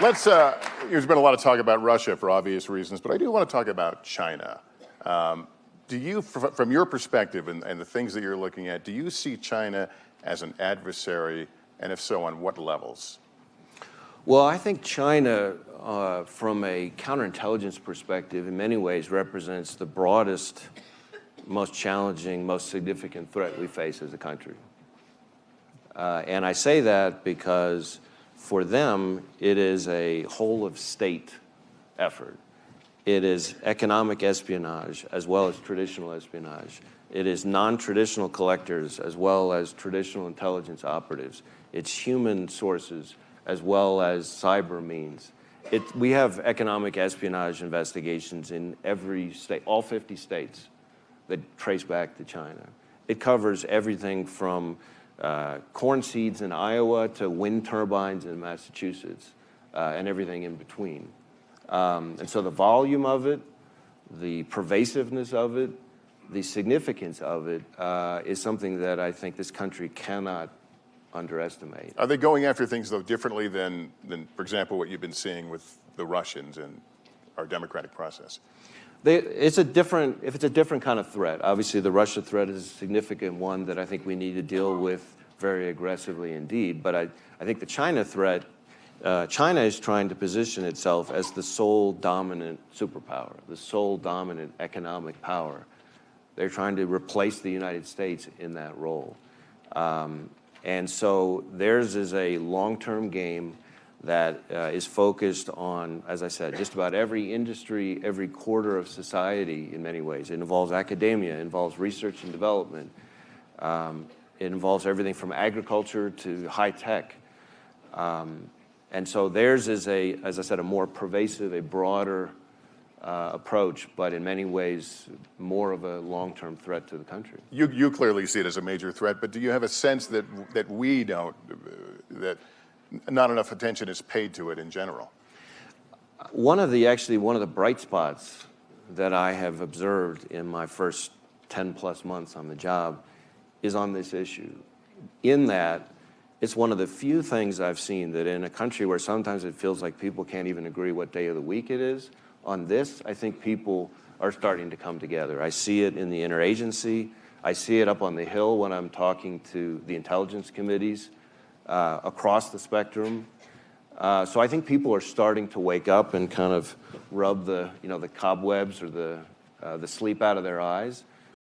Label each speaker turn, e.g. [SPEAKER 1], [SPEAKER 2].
[SPEAKER 1] Let's, there's been a lot of talk about Russia for obvious reasons, but I do want to talk about China. Do you, from your perspective and the things that you're looking at, do you see China as an adversary, and if so, on what levels?
[SPEAKER 2] Well, I think China, from a counterintelligence perspective, in many ways represents the broadest, most challenging, most significant threat we face as a country. And I say that because for them, it is a whole-of-state effort. It is economic espionage as well as traditional espionage. It is non-traditional collectors as well as traditional intelligence operatives. It's human sources as well as cyber means. We have economic espionage investigations in every state, all 50 states, that trace back to China. It covers everything from corn seeds in Iowa to wind turbines in Massachusetts and everything in between. And so the volume of it, the pervasiveness of it, the significance of it is something that I think this country cannot underestimate.
[SPEAKER 1] Are they going after things, though, differently than, for example, what you've been seeing with the Russians and our democratic process?
[SPEAKER 2] It's a different kind of threat. Obviously, the Russia threat is a significant one that I think we need to deal with very aggressively indeed. But I think the China threat, China is trying to position itself as the sole dominant superpower, the sole dominant economic power. They're trying to replace the United States in that role. And so theirs is a long-term game that is focused on, as I said, just about every industry, every quarter of society in many ways. It involves academia, it involves research and development. It involves everything from agriculture to high tech. And so theirs is as I said, a more pervasive, a broader approach, but in many ways more of a long-term threat to the country.
[SPEAKER 1] You clearly see it as a major threat, but do you have a sense that we don't, that not enough attention is paid to it in general?
[SPEAKER 2] One of the bright spots that I have observed in my first 10 plus months on the job is on this issue. In that, it's one of the few things I've seen that in a country where sometimes it feels like people can't even agree what day of the week it is, on this, I think people are starting to come together. I see it in the interagency. I see it up on the Hill when I'm talking to the intelligence committees across the spectrum. So I think people are starting to wake up and kind of rub the cobwebs or the sleep out of their eyes.